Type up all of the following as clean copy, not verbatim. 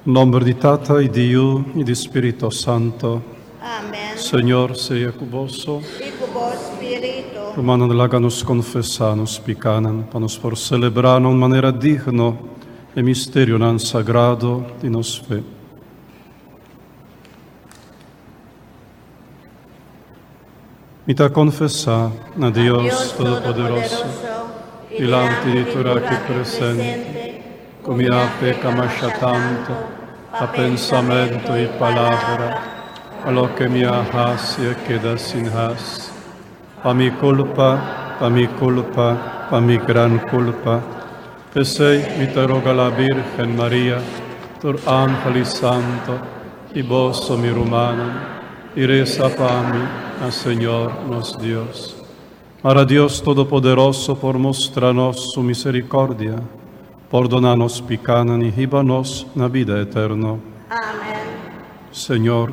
Nombre di Tata e di Dio e di Spirito Santo. Amen. Señor sea cu vosso. Y con vos, Espíritu. Romanos laganos confessanos picanan, panos por celebrano in maniera digno e misterio nan sagrado di nos fe. Mita confessa a Dios Todopoderoso, delante di tua che presente, come a peccamascia tanto, a pensamento e palavra, a lo che mi has e queda sin has. Pa mi culpa, pa mi gran culpa. Pesei, mi te roga la Virgen María, tur ángel santo, y vos mi rumanan, y reza pa mi, a Señor nos Dios. Para Dios Todopoderoso, por mostrarnos su misericordia, perdónanos picanan y híbanos na vida eterna. Amén. Señor,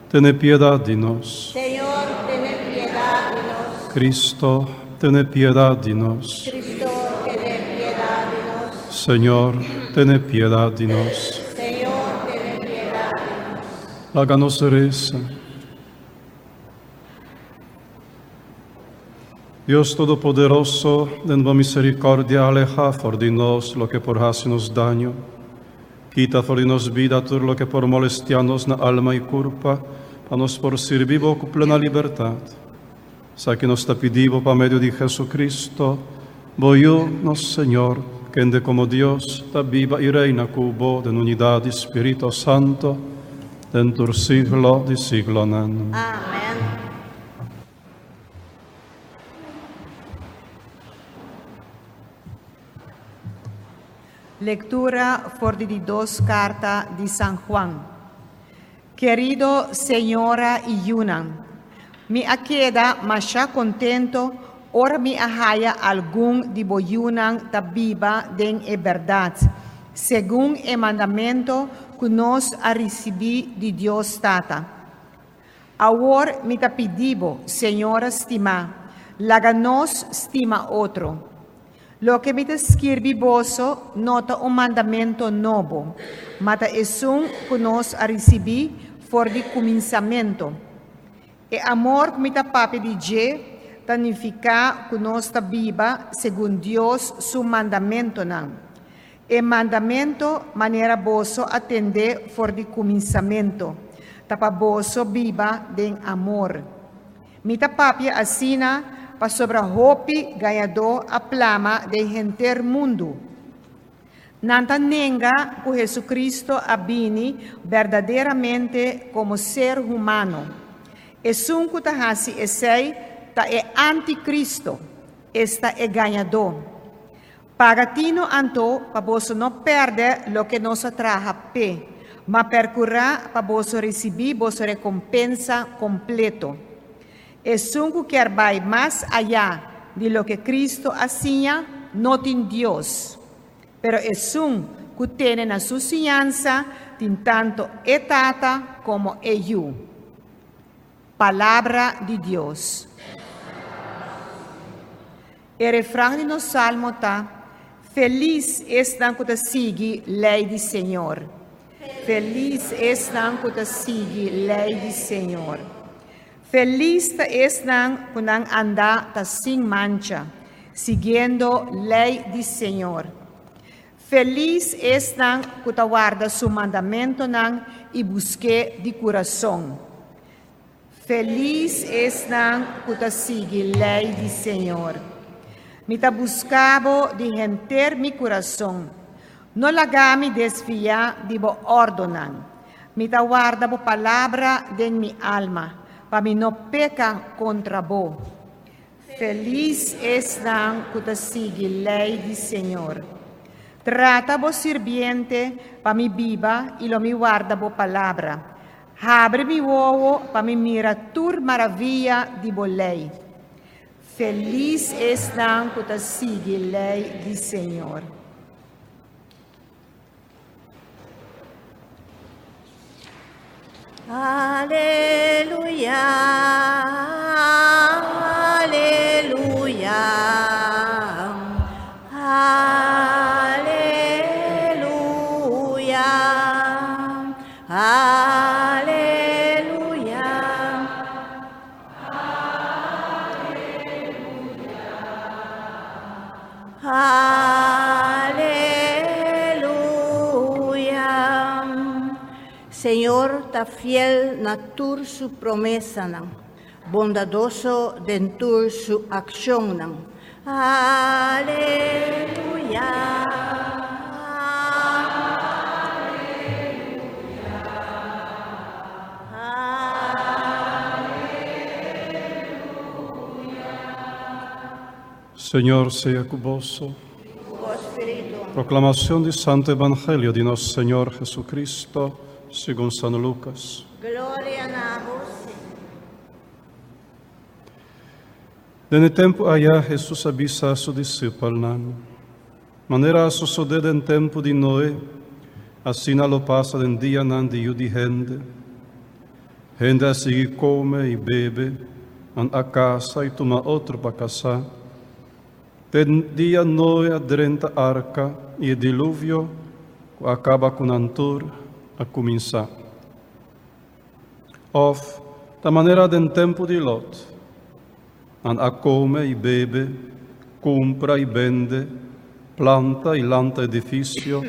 ten piedad de nos. Señor, ten piedad de nos. Cristo, ten piedad de nos. Cristo, ten piedad de nos. Señor, ten piedad de nos. Señor, ten piedad de nos. Háganos reza. Dios Todopoderoso, en tu misericordia, aleja for de nos lo que por hacernos daño. Quita for de nos vida todo lo que por molestiarnos na alma y culpa, a nos por servir con plena libertad. Sa que nos te pedimos por medio de Jesucristo, nos, Señor, que ende como Dios, ta viva y reina cubo en unidad de Espíritu Santo, dentro siglo de siglo. Amén. Lectura fuori di dos carta di San Juan. Querido Señora Yunan, mi queda masha contento, ora mi ahaya algún di boyunan tabiba den e verdad, según el mandamento que nos ha recibido di Dios Tata. Ahora mi tapidibo, Señora stima, laganos stima otro. Lo que me describe vosso nota un mandamento novo, mata es un que nos ha recibido for di cominciamento. E amor que me papi di je, tanifica que nos viva según Dios su mandamento nan. E mandamento manera vosso atender for di cominciamento, tapa vosso viva den amor. Me papi asina, para sobre hopi ganhador a plama de enter mundo. Nanta nenga que Jesucristo abini verdadeiramente como ser humano. E sunku ta hasi esei ta é anticristo, esta é ganhador. Pagatino anto para você não perder lo que nos atraja pe, mas percurrar para você receber vossa recompensa completo. Es un que va más allá de lo que Cristo hacía, no en Dios, pero es un que tiene a su enseñanza tanto etata como eu. Palabra de Dios. El refrán de nos salmo está: feliz están que te sigue ley del Señor. Feliz están que te sigue ley del Señor. Feliz están cuando anda sin mancha, siguiendo ley del Señor. Feliz están cuando guarda su mandamento y busque de corazón. Feliz están cuando sigue ley del Señor. Me ta buscabo de enter mi corazón. No la me desviar de bo ordonan. Me ta guarda bo palabra de mi alma. Para mí no peca contra vos. Feliz están que te sigue ley del Señor. Trata vos sirviente para mi viva y lo mi guarda vos palabra. Abre mi uovo para mi mira tur maravilla di bo ley. Feliz están que te sigue ley del Señor. Aleluya, aleluya, aleluya. Aleluya. Aleluya. Señor, ta fiel natur su promesa nan, bondadoso dentur su acción nan. Aleluya. Señor sea con vos. Tu espíritu. Proclamación del Santo Evangelio de nuestro Señor Jesucristo según San Lucas. Gloria a vos. Nel tempo allá Jesús avisa a sus discípulos, manera sucede en tempo de Noé, así no lo pasa en día nan de de gente. Gente así come y bebe, van a casa y toma otro para casa. Den día Noé adrenta arca y el diluvio acaba con Antur a comenzar. Of, da manera den tempo de Lot, an a come e bebe, compra e vende, planta e lanta edifício,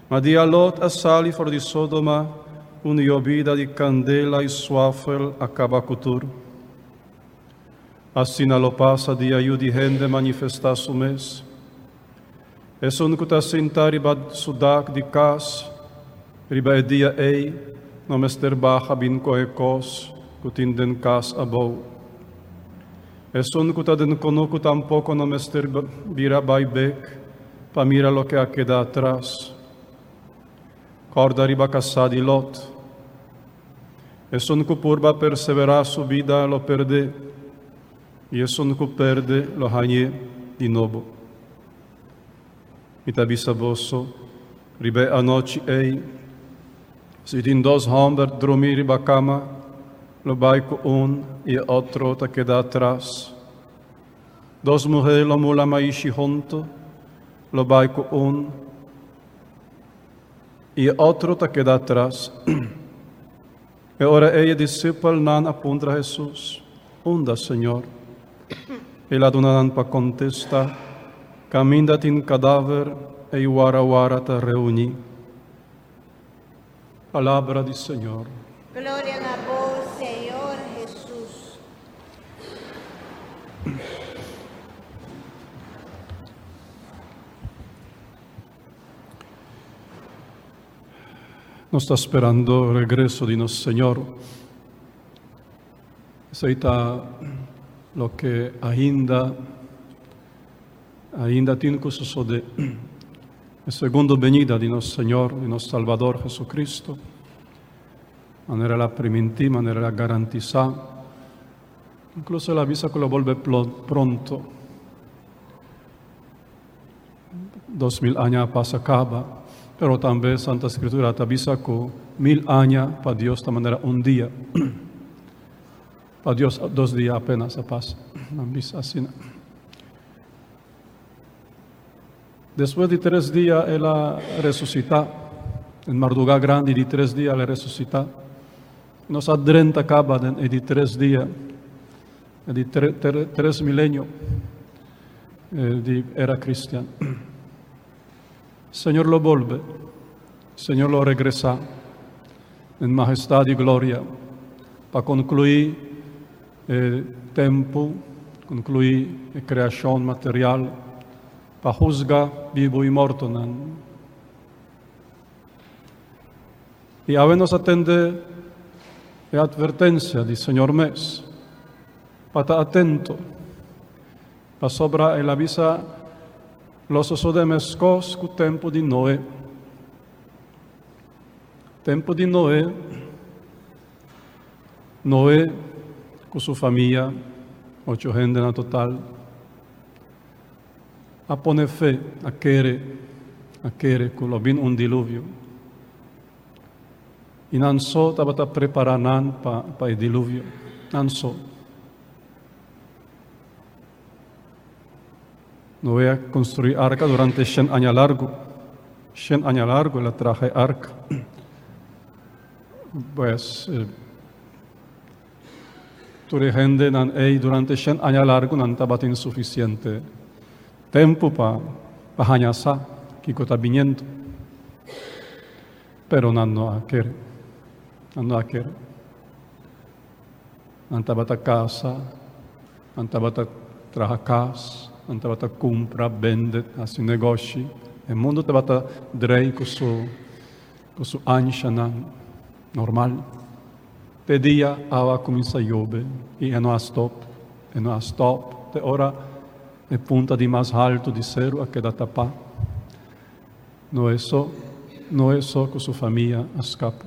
ma di a Lot a sali for di Sodoma, un'iobida di candela e suafel acaba cutur. Assim lo passa di aiu di gente manifestar su mes. Es un cuta sentari bad sudak di cas, riba e dia ei, no mester baja bin koe kos, kutin den kas abou. Es un cuta den conuco tampoco no mester bira bai bec, pa mira lo que ha queda atrás. Corda riba casa di Lot. Es un cupurba perseverar su vida lo perde, e eso no perde lo hanye di novo. Mita bisaboso, ribe a noci ei, si din dos homber dormir riba cama, lo baico un e otro ta queda atrás. Dos mujeres lo mula maishi junto, lo baico un e otro ta queda atrás. E ora ella discípula nan apunta a Jesus, onda, Senhor. E la donaran pa contesta, camindat in cadáver e wara te reuni. Palabra di Señor. Gloria a vos, Señor Jesús. Nos está esperando el regreso de nuestro Señor. Seita lo que ainda tiene que suceder. La segunda venida de nuestro Señor y nuestro Salvador Jesucristo, manera la primitiva, manera la garantizada, incluso la avisa que lo vuelve pronto. 2000 años pasa acaba, pero también Santa Escritura te avisa que 1000 años para Dios de manera un día. Para Dios 2 días apenas se pasa. Así. Después de 3 días Él resucita. En madrugada grande de 3 días Él resucita. Nos adrenta acaba de 3 días. De 3 milenios de era cristiana. Señor lo vuelve. Señor lo regresa en majestad y gloria para concluir el tiempo, concluir la creación material, para juzgar vivo y muerto. Y a veces atende la advertencia del Señor mes, para estar atento, para sobra el avisa los sodemescos con el tiempo de Noé. Tempo de Noé con su familia, 8 gente en total, a poner fe, a querer que lo vino un diluvio. Y non so estaba preparando para el diluvio, non so. Noé construir arca durante 100 años largo, 100 años largo la traje arca. pues, turi gente nan ei durante 100 años largo nan tabat insuficiente tempo pa hanyasa kiko tabiniento, pero nan no akere, nan tabata casa, nan tabata trahakas, nan tabata compra, vende, asi negoci, e mundo tabata drei kusu ansha nan normal. Pedia ava comincia Jobe e não há stop, te ora é punta de mais alto de cero a queda tapa. Não é só com sua família escapa.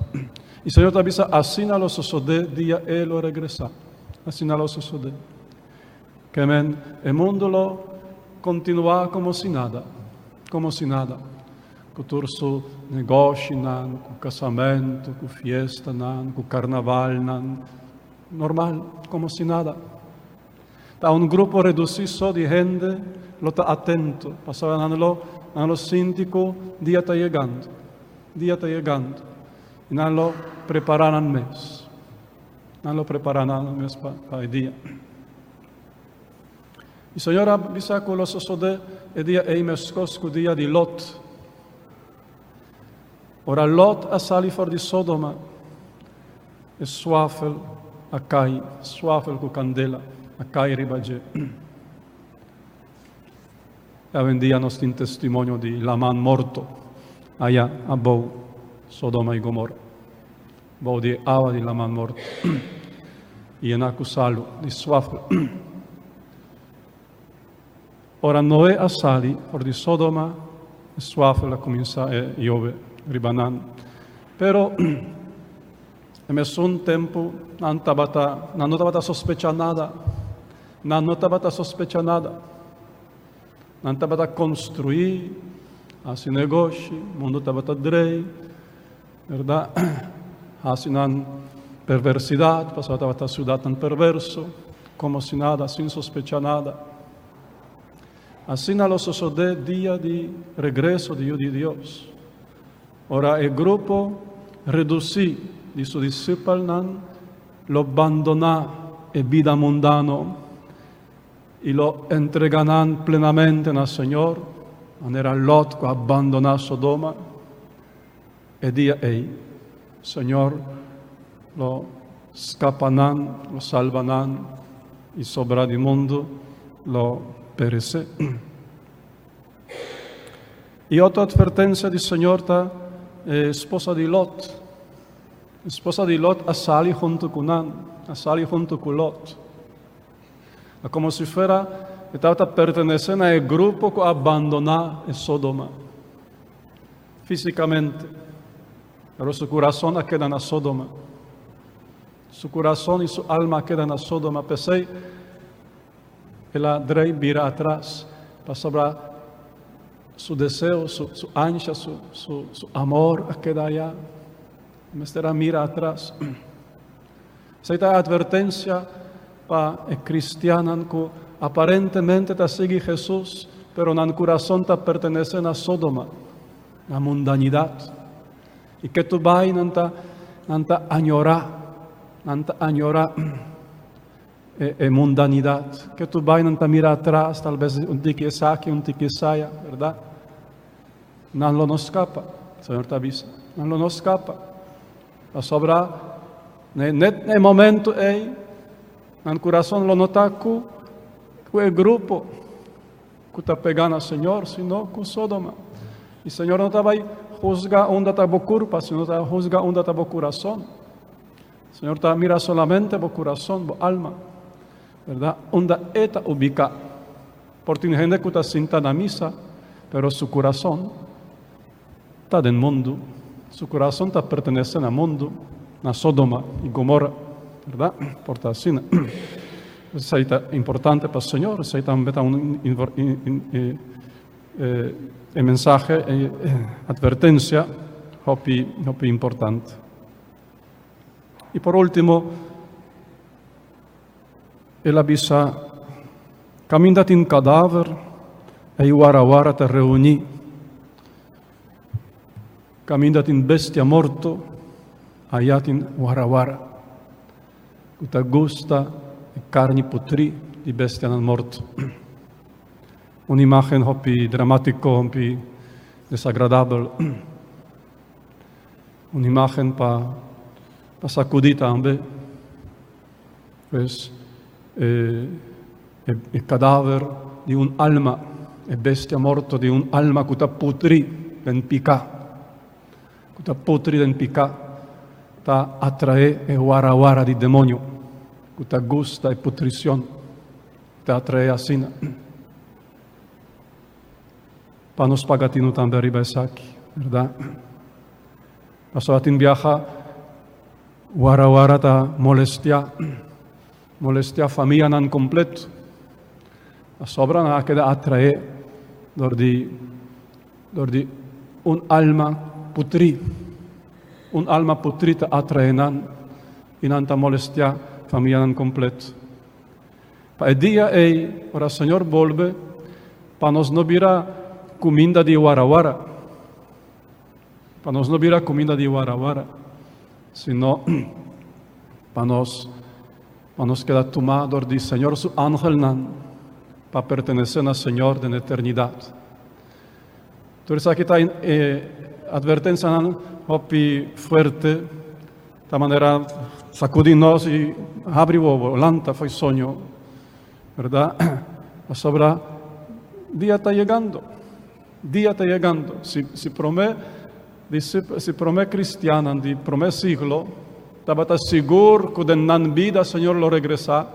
E o Senhor te avisa, assina lo sosode dia ele regressar. Assina lo sosode. Que men, o mundo lo continua como se nada. Com o seu negócio, com o casamento, com a festa, com o carnaval, normal, como se nada. Está grupo reduzido de gente, lo está atento, passava no síndico, dia está chegando, e não lo preparam mês, para o dia. O Senhor avisa que los sosode e dia ei mescosco dia de Lot. Ora Lot a sali for di Sodoma e suafel a cai, suafel cu candela a cai ribage. E vendia nostro in testimonio di Laman morto allá a Bou, Sodoma e Gomorra. Bou di Ava di Laman morto e en acusalo di suafel. Ora Noè a sali for di Sodoma e suafel a comincia e Iove ribanan. Pero em un tempo non tabata sospecha nada. Non tabata construir assim negócio, mundo tabata drei, verdade? Assim nan perversidade, passava tabata ciudad tan perverso, como se nada, sin sospechar nada. Assim na lo sucede dia de regresso de Deus. Ora il gruppo reducí di suoi discepoli lo abbandonò e vida mundano e lo entreganan plenamente al Signore. Non era Lot che abbandonò Sodoma e dia ei, Signor, lo scappanan, lo salvanan e sopra di mondo lo perece. E altra avvertenza di Signor esposa di Lot assali junto con Lot. È come se stava pertenecendo al gruppo che abbandonò Sodoma fisicamente, però su corazón queda na Sodoma, su corazón e su alma queda na Sodoma. Pensei que la drei vira atrás, passava su deseo, su ansia, su amor queda allá. Mestera mira atrás. Esta advertencia para el cristiano que aparentemente te sigue Jesús, pero en el corazón te pertenece a Sodoma, la mundanidad. Y que tú vas a añorar mundanidad. Que tú vas a mirar atrás, tal vez un tiquisaki, un tiquisaya, ¿verdad? No lo nos escapa, el Señor te avisa, no lo nos escapa. A sobra, nel momento nel corazón lo nota que el grupo que está pegando al Señor, sino con Sodoma. Y el Señor no te va a juzgar onde está tu culpa, sino te va a juzgar onde está tu corazón. El Señor te mira solamente tu corazón, tu alma, ¿verdad? Onde está ubicada. Porque hay gente que está sentada en la misa, pero su corazón está del mundo. Su corazón está perteneciendo al mundo, a Sodoma y Gomorra, ¿verdad? Por así. Eso es importante para el Señor, eso es también un mensaje, advertencia, muy importante. Y por último, él avisa, caminate in cadáver e guara te reuní. Caminate in bestia morto ayatin warawara. Kuta gusta carni putri di bestia non morto. Un'immagine hopi drammatico, hopi desagradable. Un'immagine pa sacudita ambe. Pues il cadavere di un alma, e bestia morto di un alma kuta putri den pica. Kuta putri den pica ta atrae e wara di demonio. Kuta gusta e putrición ta atrae asina. Panos pagatinu tambe riba esaki, ¿verdad? Pasoatin viaja wara ta molestia familia nan completo. A sobra na queda atrae dordi un alma putri ta atrae nan inanta molestia familia nan completo. Pa el día ora Señor volve pa nos no bira comida di warawara. Pa nos no bira comida di warawara, sino pa nos queda tomado di Señor su ángel nan para pertenecer al Señor de la eternidad. Entonces aquí está advertencia nan hopi fuerte, de manera sacudinos y abri bobo, lanta fue sueño, ¿verdad? La sobra, día está llegando. Si promé cristiana, di promé siglo, estaba seguro que en la vida el Señor lo regresa,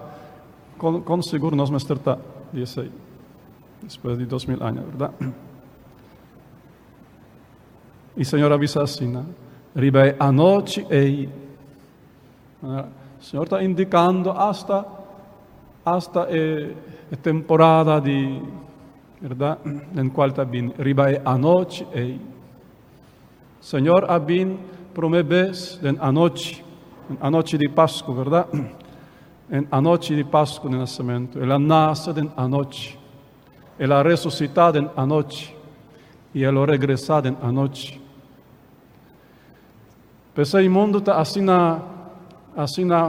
con seguro nos mesterta, 16, después de 2000 años, ¿verdad? Y el Señor avisa así, ¿no? Ribe anoche el Señor está indicando hasta temporada de, ¿verdad? En cual está bien, ribe anoche el Señor ha bien promebes en anoche de Pascua, ¿verdad? En anoche de Pascua de nacimiento. Él nace en anoche. Él ha resucitado en anoche. Y Él ha regresado en anoche. Pues el mundo está así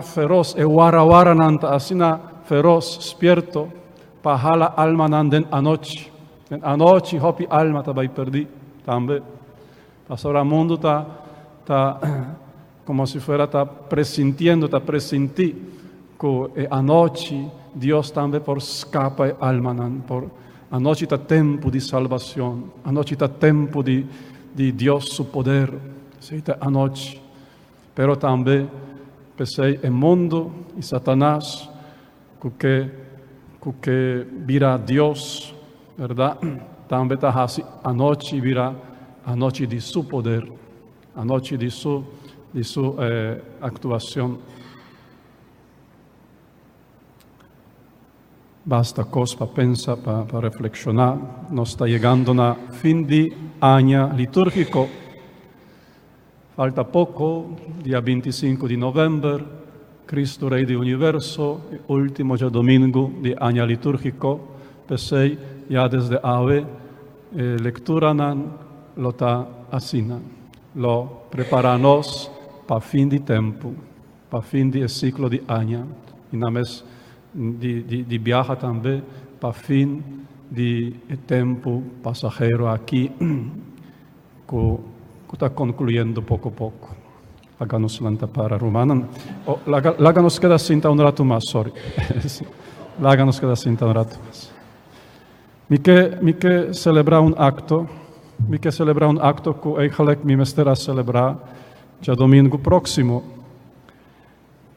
feroz. El wara nanta así feroz, despierto. Para jala alma nanda en anoche. En anoche, hopi alma tabai perdi. También. Pasó el mundo está como si fuera, está presentí que anoche Dios también por escapa alma, por anoche está tiempo de salvación, anoche está tiempo de Dios su poder, ¿sí? Anoche. Pero también pensé el mundo y Satanás que vira a Dios, ¿verdad? También está así, anoche vira anoche de su poder, anoche de su actuación. Basta cosa para pensar, para reflexionar. Nos está llegando a fin de año litúrgico. Falta poco, día 25 de noviembre, Cristo Rey del Universo, último ya domingo de año litúrgico. Pensé ya desde ave, lectura lo está haciendo, lo preparamos para fin de tiempo, para fin de ciclo de año, y nada más de viaje también, para fin de tiempo pasajero aquí, que está concluyendo poco a poco. Háganos lanta para Romana. Láganos queda cinta un rato más, sorry. Láganos queda cinta un rato más. Mi que celebrar un acto que mi mestera celebrar ya domingo próximo,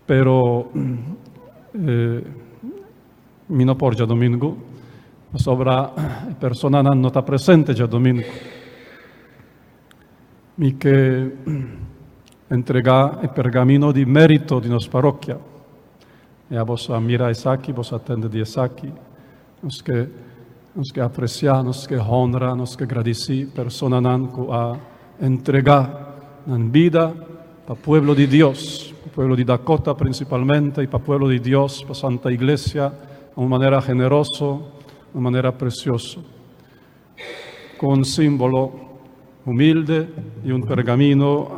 pero mi no por ya domingo, sobra persona no está presente ya domingo. Mi que entrega el pergamino de mérito de nos parroquia. Ya vos mira aquí, vos atende de aquí, nos que apreciar, nos que honra, nos que agradecer persona que ha entregado en vida para el pueblo de Dios, para el pueblo de Dakota principalmente, y para el pueblo de Dios, para Santa Iglesia, de una manera generosa, de una manera preciosa, con un símbolo humilde y un pergamino,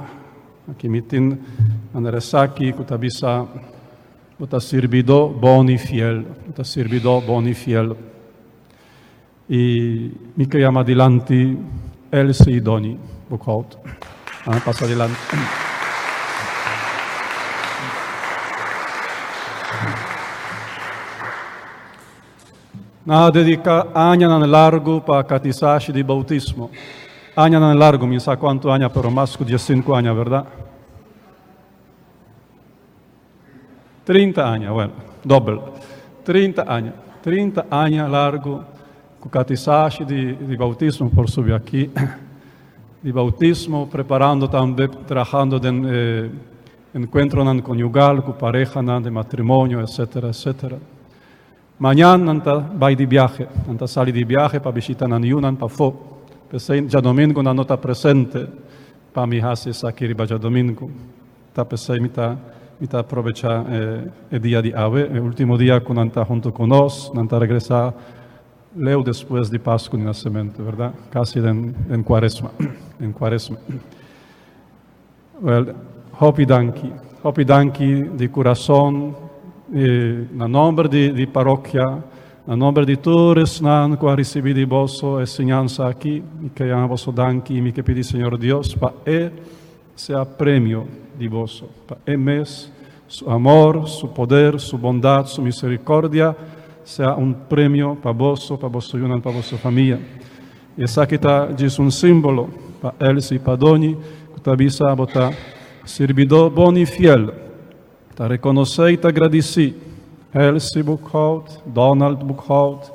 aquí me tienen Anderesaki, kutabisa, uta sirbido boni fiel, E mi chiama dilanti Elsie Idoni, Buchhout. Passa adelante. Na dedica aña nan largo para catizashi de bautismo. Aña nan largo, mi sa quanto aña, pero más que 15 años, ¿verdad? 30 años, bueno, doble. 30 años largo, con catizashi de bautismo, por subir aquí. De bautismo, preparando también, trabajando en encuentro conyugal, con pareja, de matrimonio, etcétera, etcétera. Mañana nanta vai di viaje, nanta sali di viaje para visitar Yunan para fo. Pensei già domingo na nota presente para mi hasi sakiri già domingo. Ta pensei mi ta aprovechar el día de ave, el último día con nanta junto con nos, nanta regresar leo después de Pascua de Nacimiento, ¿verdad? Casi en Cuaresma, Well, hopi danki de corazón. Na nome de paróquia, na nome de todos que ha recebido vosso enseñanza aqui, e que amo vosso danki, e me que pedi, Senhor Deus, para sea premio de vosso, para mes, su amor, su poder, su bondad, su misericordia, sea premio para vosso Yunan, para vossa família. E essa aqui diz símbolo para eles e para Doni, que tabisa botar servidor bom e fiel. Ta reconocer y te agradecer Elsie Buchhout, Donald Buchhout,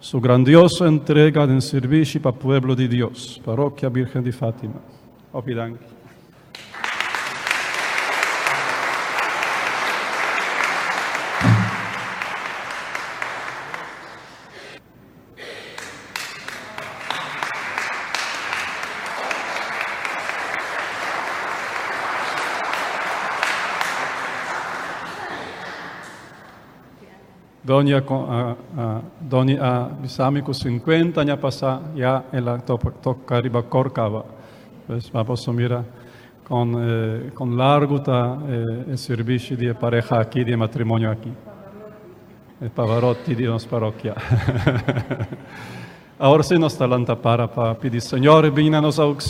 su grandiosa entrega en servicio para el pueblo de Dios, Parroquia Virgen de Fátima. Hopi danki. Doni a bisamico 50 años pasada ya ella toca riba Corcava. Pues vamos a mirar con largo el servicio de pareja aquí, de matrimonio aquí. El Pavarotti de nuestra parroquia. Ahora sí nos talanta para pedir, Señor, venga a nos auxiliar.